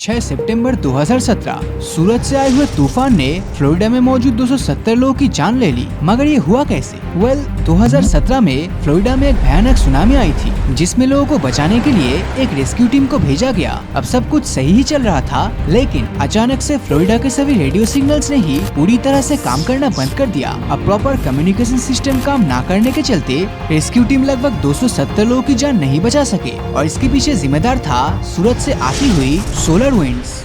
6 सितंबर 2017 सूरज से आए हुए तूफान ने फ्लोरिडा में मौजूद 270 लोगों की जान ले ली। मगर ये हुआ कैसे? 2017 में फ्लोरिडा में एक भयानक सुनामी आई थी, जिसमें लोगों को बचाने के लिए एक रेस्क्यू टीम को भेजा गया। अब सब कुछ सही ही चल रहा था, लेकिन अचानक से फ्लोरिडा के सभी रेडियो सिग्नल्स ने ही पूरी तरह से काम करना बंद कर दिया। अब प्रॉपर कम्युनिकेशन सिस्टम काम ना करने के चलते रेस्क्यू टीम लगभग 270 लोगों की जान नहीं बचा सके, और इसके पीछे जिम्मेदार था सूरज से आती हुई सोलर विंड्स।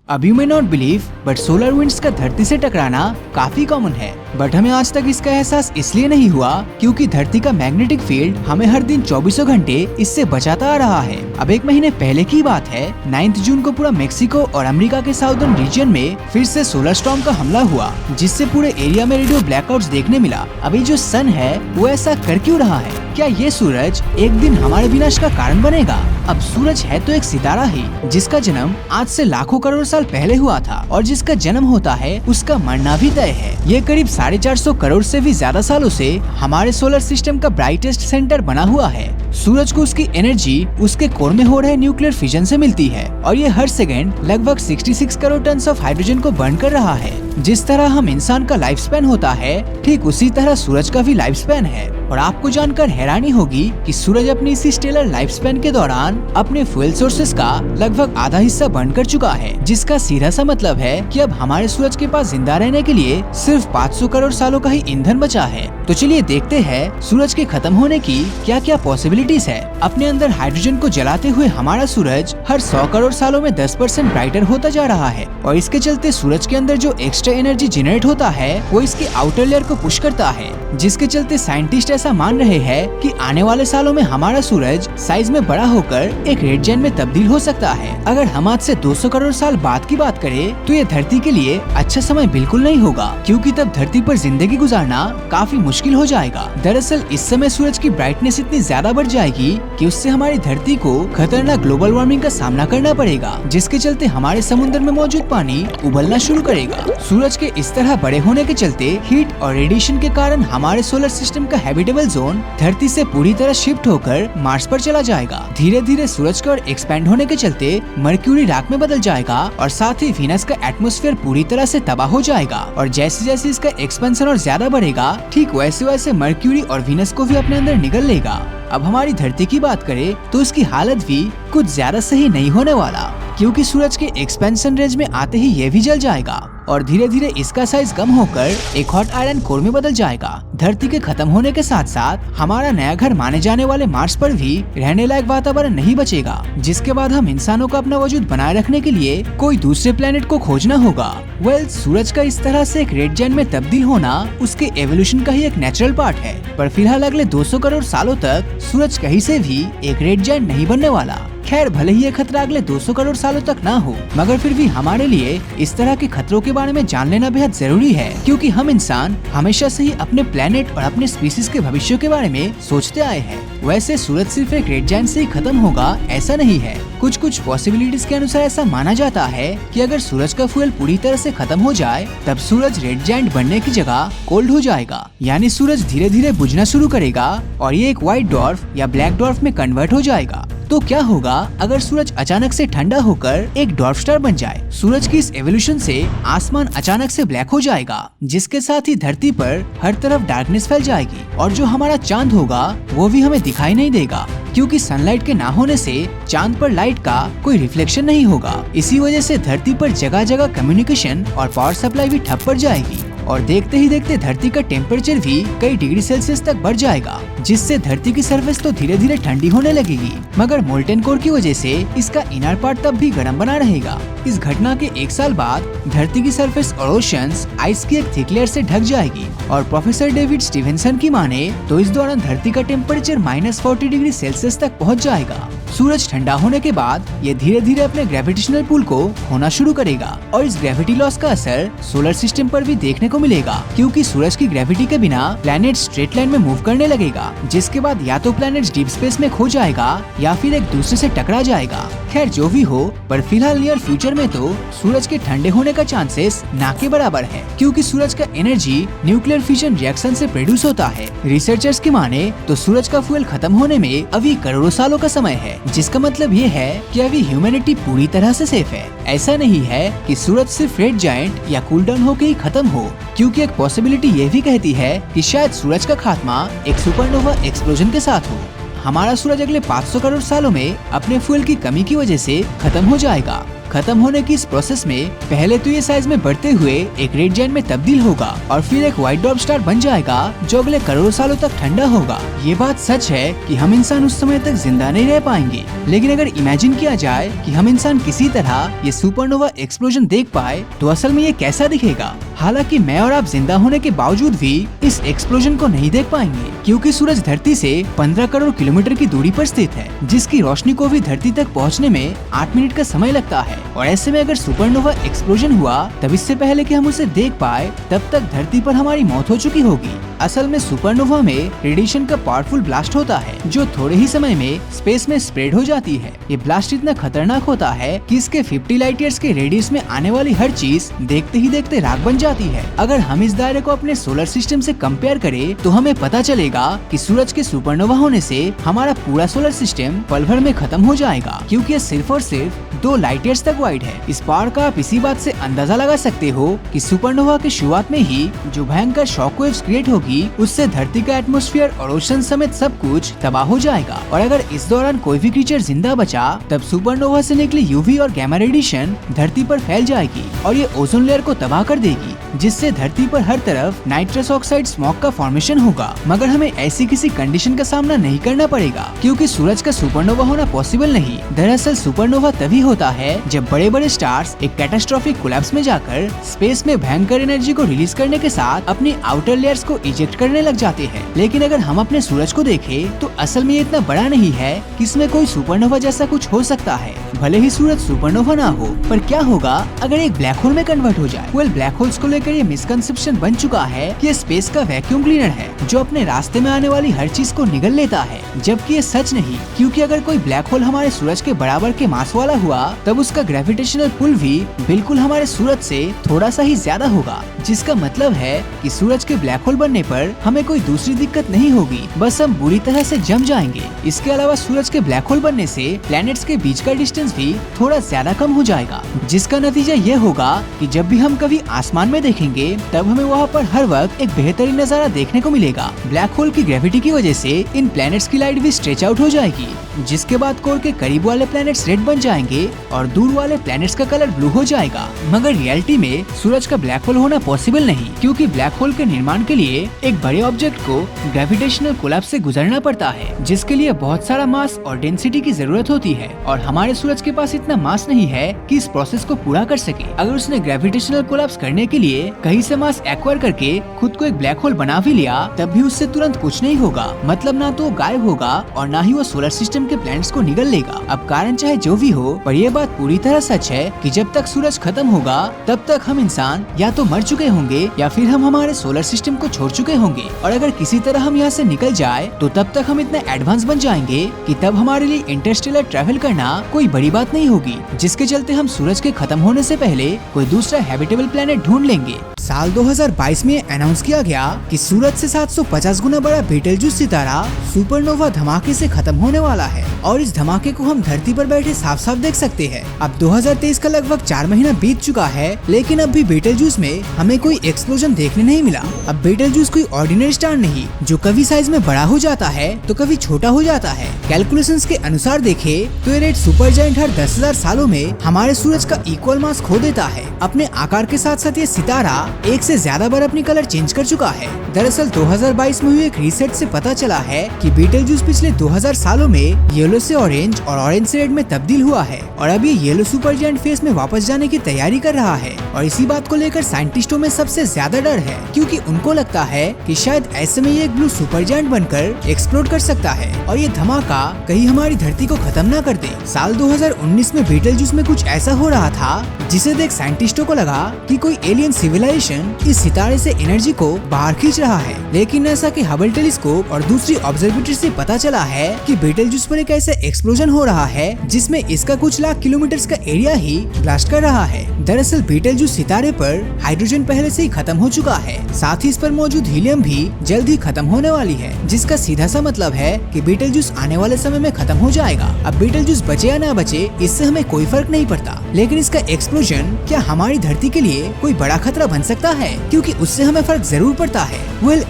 अब you may not believe, but solar winds का धरती से टकराना काफी कॉमन है। बट हमें आज तक इसका एहसास इसलिए नहीं हुआ क्योंकि धरती का मैग्नेटिक फील्ड हमें हर दिन 24 घंटे इससे बचाता आ रहा है। अब एक महीने पहले की बात है, 9 जून को पूरा मेक्सिको और अमेरिका के साउदर्न रीजन में फिर से सोलर स्टॉर्म का हमला हुआ, जिससे पूरे एरिया में रेडियो ब्लैकआउट्स देखने मिला। अब ये जो सन है वो ऐसा कर क्यों रहा है? क्या ये सूरज एक दिन हमारे विनाश का कारण बनेगा? अब सूरज है तो एक सितारा ही, जिसका जन्म आज से लाखों करोड़ साल पहले हुआ था, और जिसका जन्म होता है उसका मरना भी तय है। ये करीब 450 करोड़ से भी ज्यादा सालों से हमारे सोलर सिस्टम का ब्राइटेस्ट सेंटर बना हुआ है। सूरज को उसकी एनर्जी उसके कोर में हो रहे न्यूक्लियर फिजन से मिलती है, और ये हर सेकंड लगभग 66 करोड़ टन ऑफ हाइड्रोजन को बर्न कर रहा है। जिस तरह हम इंसान का लाइफ स्पैन होता है, ठीक उसी तरह सूरज का भी लाइफ स्पैन है। और आपको जानकर हैरानी होगी कि सूरज अपनी इसी स्टेलर लाइफ स्पैन के दौरान अपने फ्यूल सोर्सेस का लगभग आधा हिस्सा बर्न कर चुका है, जिसका सीधा सा मतलब है कि अब हमारे सूरज के पास जिंदा रहने के लिए सिर्फ 500 करोड़ सालों का ही ईंधन बचा है। तो चलिए देखते हैं सूरज के खत्म होने की क्या क्या पॉसिबिलिटीज है। अपने अंदर हाइड्रोजन को जलाते हुए हमारा सूरज हर 100 करोड़ सालों में 10% ब्राइटर होता जा रहा है, और इसके चलते सूरज के अंदर जो एक्स्ट्रा एनर्जी जनरेट होता है वो इसके आउटर लेयर को पुश करता है, जिसके चलते साइंटिस्ट ऐसा मान रहे हैं कि आने वाले सालों में हमारा सूरज साइज में बड़ा होकर एक रेड जायंट में तब्दील हो सकता है। अगर हम आज से 200 करोड़ साल बाद की बात करें तो ये धरती के लिए अच्छा समय बिल्कुल नहीं होगा, क्योंकि तब धरती पर जिंदगी गुजारना काफी मुश्किल हो जाएगा। दरअसल इस समय सूरज की ब्राइटनेस इतनी ज्यादा बढ़ जाएगी कि उससे हमारी धरती को खतरनाक ग्लोबल वार्मिंग का सामना करना पड़ेगा, जिसके चलते हमारे समुद्र में मौजूद पानी उबलना शुरू करेगा। सूरज के इस तरह बड़े होने के चलते हीट और रेडिएशन के कारण हमारे सोलर सिस्टम का हैबिटेबल जोन धरती से पूरी तरह शिफ्ट होकर मार्स पर चला जाएगा। धीरे धीरे सूरज का एक्सपैंड होने के चलते मर्क्यूरी राख में बदल जाएगा, और साथ ही वीनस का एटमॉस्फेयर पूरी तरह से तबाह हो जाएगा। और जैसे जैसे इसका एक्सपेंशन और ज्यादा बढ़ेगा, ठीक वैसे वैसे मर्क्यूरी और वीनस को भी अपने अंदर निगल लेगा। अब हमारी धरती की बात करें तो उसकी हालत भी कुछ ज्यादा सही नहीं होने वाला, क्योंकि सूरज के एक्सपेंशन रेंज में आते ही ये भी जल जाएगा, और धीरे धीरे इसका साइज कम होकर एक हॉट आयरन कोर में बदल जाएगा। धरती के खत्म होने के साथ साथ हमारा नया घर माने जाने वाले मार्स पर भी रहने लायक वातावरण नहीं बचेगा, जिसके बाद हम इंसानों को अपना वजूद बनाए रखने के लिए कोई दूसरे प्लेनेट को खोजना होगा। सूरज का इस तरह से एक रेड जायंट में तब्दील होना उसके एवोल्यूशन का ही एक नेचुरल पार्ट है, पर फिलहाल अगले 200 करोड़ सालों तक सूरज कहीं से भी एक रेड जायंट नहीं बनने वाला। खैर, भले ही ये खतरा अगले 200 करोड़ सालों तक ना हो, मगर फिर भी हमारे लिए इस तरह के खतरों के बारे में जान लेना बेहद जरूरी है, क्योंकि हम इंसान हमेशा से ही अपने प्लेनेट और अपने स्पीसीज के भविष्य के बारे में सोचते आए हैं। वैसे सूरज सिर्फ एक रेड जायंट से ही खत्म होगा ऐसा नहीं है। कुछ पॉसिबिलिटीज के अनुसार ऐसा माना जाता है कि अगर सूरज का फ्यूल पूरी तरह से खत्म हो जाए, तब सूरज रेड जायंट बनने की जगह कोल्ड हो जाएगा, यानी सूरज धीरे धीरे बुझना शुरू करेगा और ये एक व्हाइट डॉर्फ या ब्लैक डॉर्फ में कन्वर्ट हो जाएगा। तो क्या होगा अगर सूरज अचानक से ठंडा होकर एक डॉर्फ स्टार बन जाए? सूरज की इस एवोल्यूशन से आसमान अचानक से ब्लैक हो जाएगा, जिसके साथ ही धरती पर हर तरफ डार्कनेस फैल जाएगी, और जो हमारा चांद होगा वो भी हमें दिखाई नहीं देगा, क्योंकि सनलाइट के ना होने से चांद पर लाइट का कोई रिफ्लेक्शन नहीं होगा। इसी वजह से धरती पर जगह जगह कम्युनिकेशन और पावर सप्लाई भी ठप पड़ जाएगी, और देखते ही देखते धरती का टेम्परेचर भी कई डिग्री सेल्सियस तक बढ़ जाएगा, जिससे धरती की सरफेस तो धीरे धीरे ठंडी होने लगेगी, मगर मोल्टेन कोर की वजह से इसका इनर पार्ट तब भी गर्म बना रहेगा। इस घटना के 1 साल बाद धरती की सरफेस और ओशंस आइस की एक थिक लेयर से ढक जाएगी, और प्रोफेसर डेविड स्टीवेंसन की माने तो इस दौरान धरती का टेम्परेचर -40 डिग्री सेल्सियस तक पहुँच जाएगा। सूरज ठंडा होने के बाद ये धीरे धीरे अपने ग्रेविटेशनल पुल को खोना शुरू करेगा, और इस ग्रेविटी लॉस का असर सोलर सिस्टम पर भी देखने को मिलेगा, क्योंकि सूरज की ग्रेविटी के बिना प्लैनेट स्ट्रेट लाइन में मूव करने लगेगा, जिसके बाद या तो प्लैनेट डीप स्पेस में खो जाएगा या फिर एक दूसरे से टकरा जाएगा। खैर जो भी हो, पर फिलहाल नियर फ्यूचर में तो सूरज के ठंडे होने का चांसेस ना के बराबर है, क्योंकि सूरज का एनर्जी न्यूक्लियर फिशन रिएक्शन से प्रोड्यूस होता है। रिसर्चर्स की माने तो सूरज का फ्यूल खत्म होने में अभी करोड़ों सालों का समय है, जिसका मतलब ये है कि अभी ह्यूमैनिटी पूरी तरह से सेफ है। ऐसा नहीं है कि सूरज सिर्फ रेड जायंट या कूल डाउन होके ही खत्म हो, क्योंकि एक पॉसिबिलिटी ये भी कहती है कि शायद सूरज का खात्मा एक सुपरनोवा एक्सप्लोजन के साथ हो। हमारा सूरज अगले 500 करोड़ सालों में अपने फ्यूल की कमी की वजह से खत्म हो जाएगा। खत्म होने की इस प्रोसेस में पहले तो ये साइज में बढ़ते हुए एक रेड जायंट में तब्दील होगा और फिर एक व्हाइट ड्वार्फ स्टार बन जाएगा जो अगले करोड़ों सालों तक ठंडा होगा। ये बात सच है कि हम इंसान उस समय तक जिंदा नहीं रह पाएंगे, लेकिन अगर इमेजिन किया जाए कि हम इंसान किसी तरह ये सुपरनोवा एक्सप्लोजन देख पाए तो असल में ये कैसा दिखेगा। हालांकि मैं और आप जिंदा होने के बावजूद भी इस एक्सप्लोजन को नहीं देख पाएंगे, क्योंकि सूरज धरती से 15 करोड़ किलोमीटर की दूरी पर स्थित है, जिसकी रोशनी को भी धरती तक पहुंचने में 8 मिनट का समय लगता है। और ऐसे में अगर सुपरनोवा एक्सप्लोजन हुआ तब इससे पहले कि हम उसे देख पाए तब तक धरती पर हमारी मौत हो चुकी होगी। असल में सुपरनोवा में रेडिएशन का पावरफुल ब्लास्ट होता है जो थोड़े ही समय में स्पेस में स्प्रेड हो जाती है। ये ब्लास्ट इतना खतरनाक होता है कि इसके 50 लाइट ईयर्स के रेडियस में आने वाली हर चीज देखते ही देखते राख बन जाती है। अगर हम इस दायरे को अपने सोलर सिस्टम से कंपेयर करें तो हमें पता चलेगा कि सूरज के सुपरनोवा होने से हमारा पूरा सोलर सिस्टम पल भर में खत्म हो जाएगा, क्योंकि ये सिर्फ और सिर्फ 2 लाइट ईयर्स तक वाइड है। इस पावर का आप इसी बात से अंदाजा लगा सकते हो कि सुपरनोवा की शुरुआत में ही जो भयंकर शॉकवेव्स क्रिएट होगी उससे धरती का एटमॉस्फेयर और ओशन समेत सब कुछ तबाह हो जाएगा। और अगर इस दौरान कोई भी क्रीचर जिंदा बचा तब सुपरनोवा से निकली यूवी और गैमा रेडिएशन धरती पर फैल जाएगी और ये ओजोन लेयर को तबाह कर देगी, जिससे धरती पर हर तरफ नाइट्रस ऑक्साइड स्मॉग का फॉर्मेशन होगा। मगर हमें ऐसी किसी कंडीशन का सामना नहीं करना पड़ेगा, क्योंकि सूरज का सुपरनोवा होना पॉसिबल नहीं। दरअसल सुपरनोवा तभी होता है जब बड़े बड़े स्टार्स एक कैटास्ट्रोफिक कोलैप्स में जाकर स्पेस में भयंकर एनर्जी को रिलीज करने के साथ अपनी आउटर लेयर्स को इजेक्ट करने लग जाते हैं। लेकिन अगर हम अपने सूरज को देखें तो असल में ये इतना बड़ा नहीं है कि इसमें कोई सुपरनोवा जैसा कुछ हो सकता है। भले ही सूरज सुपरनोवा ना हो, पर क्या होगा अगर एक ब्लैक होल में कन्वर्ट हो जाए। वेल, ब्लैक होल्स को लेकर ये मिसकंसेप्शन बन चुका है कि ये स्पेस का वैक्यूम क्लीनर है जो अपने रास्ते में आने वाली हर चीज को निगल लेता है, जबकि ये सच नहीं। क्योंकि अगर कोई ब्लैक होल हमारे सूरज के बराबर के मास वाला हुआ तब उसका ग्रेविटेशनल पुल भी बिल्कुल हमारे सूरज से थोड़ा सा ही ज्यादा होगा, जिसका मतलब है कि सूरज के ब्लैक होल बनने पर हमें कोई दूसरी दिक्कत नहीं होगी, बस हम बुरी तरह से जम जाएंगे। इसके अलावा सूरज के ब्लैक होल बनने से प्लैनेट्स के बीच का डिस्टेंस भी थोड़ा ज्यादा कम हो जाएगा, जिसका नतीजा ये होगा कि जब भी हम कभी आसमान में देखेंगे तब हमें वहाँ पर हर वक्त एक बेहतरीन नजारा देखने को मिलेगा। ब्लैक होल की ग्रेविटी की वजह से इन प्लैनेट्स की लाइट भी स्ट्रेच आउट हो जाएगी, जिसके बाद कोर के करीब वाले प्लैनेट्स रेड बन जाएंगे और दूर वाले प्लैनेट्स का कलर ब्लू हो जाएगा। मगर रियलिटी में सूरज का ब्लैक होल होना पॉसिबल नहीं, क्योंकि ब्लैक होल के निर्माण के लिए एक बड़े ऑब्जेक्ट को ग्रेविटेशनल कोलैप्स से गुजरना पड़ता है, जिसके लिए बहुत सारा मास और डेंसिटी की जरूरत होती है। और हमारे सूरज के पास इतना मास नहीं है कि इस प्रोसेस को पूरा कर सके। अगर उसने ग्रेविटेशनल कोलैप्स करने के लिए कहीं से मास एक्वायर करके खुद को एक ब्लैक होल बना भी लिया तब भी उससे तुरंत कुछ नहीं होगा। मतलब ना तो वो गायब होगा और ना ही वो सोलर सिस्टम के प्लैनेट्स को निगल लेगा। अब कारण चाहे जो भी हो, पर ये बात पूरी तरह सच है कि जब तक सूरज खत्म होगा तब तक हम इंसान या तो मर चुके होंगे या फिर हम हमारे सोलर सिस्टम को छोड़ चुके होंगे। और अगर किसी तरह हम यहाँ से निकल जाए तो तब तक हम इतने एडवांस बन जाएंगे कि तब हमारे लिए इंटरस्टेलर ट्रैवल करना कोई बड़ी बात नहीं होगी, जिसके चलते हम सूरज के खत्म होने से पहले कोई दूसरा हैबिटेबल प्लेनेट ढूंढ लेंगे। साल 2022 में अनाउंस किया गया कि सूरज से 750 गुना बड़ा बीटलजूस सितारा सुपरनोवा धमाके से खत्म होने वाला है और इस धमाके को हम धरती पर बैठे साफ साफ देख सकते हैं। अब 2023 का लगभग 4 महीना बीत चुका है, लेकिन अब भी बीटलजूस में हमें कोई एक्सप्लोजन देखने नहीं मिला। अब बीटलजूस कोई ऑर्डिनरी स्टार नहीं जो कभी साइज में बड़ा हो जाता है तो कभी छोटा हो जाता है। कैलकुलेशंस के अनुसार देखे तो ये रेड सुपर जायंट हर 10,000 सालों में हमारे सूरज का इक्वल मास खो देता है। अपने आकार के साथ साथ ये सितारा एक से ज्यादा बार अपनी कलर चेंज कर चुका है। दरअसल 2022 में हुए एक रिसर्च से पता चला है कि बीटलजूस पिछले 2000 सालों में येलो से ऑरेंज और ऑरेंज से रेड में तब्दील हुआ है और अब ये येलो सुपर जायंट फेस में वापस जाने की तैयारी कर रहा है। और इसी बात को लेकर साइंटिस्टों में सबसे ज्यादा डर है, क्योंकि उनको लगता है कि शायद ऐसे में ये एक ब्लू सुपर जायंट बनकर एक्सप्लोड कर सकता है और ये धमाका कहीं हमारी धरती को खत्म ना कर दे। साल 2019 में बीटलजूस में कुछ ऐसा हो रहा था जिसे देख साइंटिस्टों को लगा कि कोई एलियन सिविलाइजेशन इस सितारे से एनर्जी को बाहर खींच रहा है। लेकिन ऐसा कि हबल टेलीस्कोप और दूसरी ऑब्जर्वेटरी से पता चला है कि बीटलजूस पर पर एक ऐसा एक्सप्लोजन हो रहा है जिसमें इसका कुछ लाख किलोमीटर का एरिया ही ब्लास्ट कर रहा है। दरअसल बीटलजूस सितारे पर हाइड्रोजन पहले से ही खत्म हो चुका है, साथ ही इस पर मौजूद हीलियम भी जल्द ही खत्म होने वाली है, जिसका सीधा सा मतलब है कि बीटलजूस आने वाले समय में खत्म हो जाएगा। अब बीटलजूस बचे या ना बचे इससे हमें कोई फर्क नहीं पड़ता, लेकिन इसका एक्सप्लोजन क्या हमारी धरती के लिए कोई बड़ा खतरा बन सकता है, क्योंकि उससे हमें फर्क जरूर पड़ता है।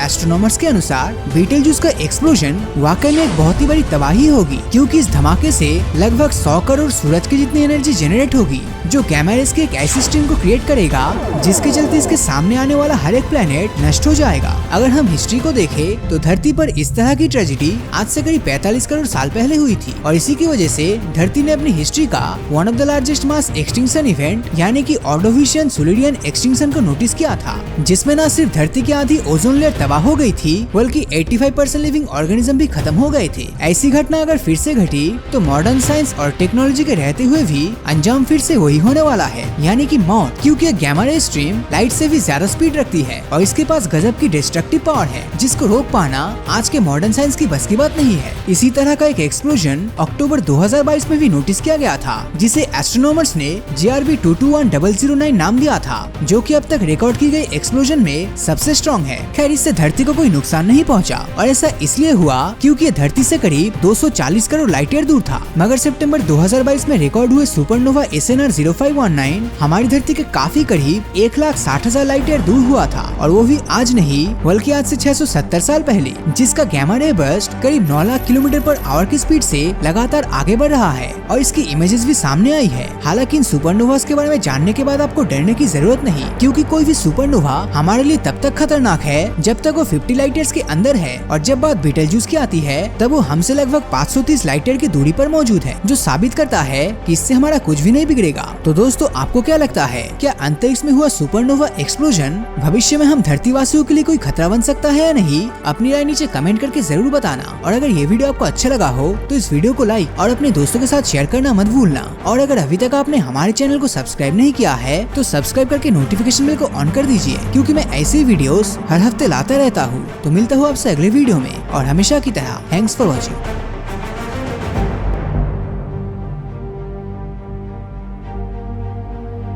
एस्ट्रोनॉमर्स के अनुसार बीटलजूस का एक्सप्लोजन वाकई में एक बहुत ही बड़ी तबाही होगी, क्योंकि इस धमाके से लगभग 100 करोड़ सूरज की जितनी एनर्जी जनरेट होगी, जो गैमा रेस के एक ऐसी स्ट्रीम को क्रिएट करेगा जिसके चलते इसके सामने आने वाला हर एक प्लेनेट नष्ट हो जाएगा। अगर हम हिस्ट्री को देखें तो धरती पर इस तरह की ट्रेजेडी आज से करीब 45 करोड़ साल पहले हुई थी, और इसी की वजह से धरती ने अपनी हिस्ट्री का one of the largest mass extinction event यानी कि ऑर्डोविशियन सुलिडियन एक्सटिंक्शन को नोटिस किया था, जिसमें न सिर्फ धरती की आधी ओजोन लेयर तबाह हो गई थी बल्कि 85% लिविंग ऑर्गेनिज्म भी खत्म हो गए थे। ऐसी घटना अगर फिर से घटी तो मॉडर्न साइंस और टेक्नोलॉजी के रहते हुए भी अंजाम फिर से वही होने वाला है, यानी कि मौत, क्योंकि गैमा रे स्ट्रीम लाइट से भी ज्यादा स्पीड रखती है और इसके पास गजब की डिस्ट्रक्टिव पावर है, जिसको रोक पाना आज के मॉडर्न साइंस की बस की बात नहीं है। इसी तरह का एक एक्सप्लोजन अक्टूबर 2022 में भी नोटिस किया गया था, जिसे एस्ट्रोनॉमर्स ने GRB 221009 नाम दिया था, जो कि अब तक रिकॉर्ड की गई एक्सप्लोजन में सबसे स्ट्रॉन्ग है। खैर, इससे धरती को कोई नुकसान नहीं पहुंचा, और ऐसा इसलिए हुआ क्योंकि ये धरती से करीब 240 करोड़ लाइट ईयर दूर था। मगर सितंबर 2022 में रिकॉर्ड हुए सुपरनोवा SNR 0519 हमारी धरती के काफी करीब 1,60,000 लाइट ईयर दूर हुआ था, और वो भी आज नहीं बल्कि आज से 670 साल पहले, जिसका गैमा रे बर्स्ट करीब 9 लाख किलोमीटर पर आवर की स्पीड से लगातार आगे बढ़ रहा है, और इसकी इमेजेस भी सामने आई है। हालांकि इन सुपरनोवास के बारे में जानने के बाद आपको डरने की जरूरत नहीं, क्योंकि कोई भी सुपरनोवा हमारे लिए तब तक खतरनाक है जब तक वो 50 लाइट ईयर्स के अंदर है, और जब बात बीटलजूस की आती है तब वो हमसे लगभग 530 लाइट ईयर की दूरी पर मौजूद है, जो साबित करता है कि इससे हमारा कुछ भी नहीं बिगड़ेगा। तो दोस्तों, आपको क्या लगता है, क्या अंतरिक्ष में हुआ सुपरनोवा एक्सप्लोजन भविष्य में हम धरतीवासियों के लिए कोई खतरा बन सकता है या नहीं? अपनी राय नीचे कमेंट करके जरूर बताना, और अगर ये वीडियो आपको अच्छा लगा हो तो इस वीडियो को लाइक और अपने दोस्तों के साथ शेयर करना मत भूलना। और अगर अभी तक आपने हमारे चैनल को सब्सक्राइब नहीं किया है तो सब्सक्राइब करके नोटिफिकेशन बेल को ऑन कर दीजिए, क्योंकि मैं ऐसे वीडियोस हर हफ्ते लाता रहता हूँ। तो मिलता हूँ आपसे अगले वीडियो में, और हमेशा की तरह थैंक्स फॉर वॉचिंग।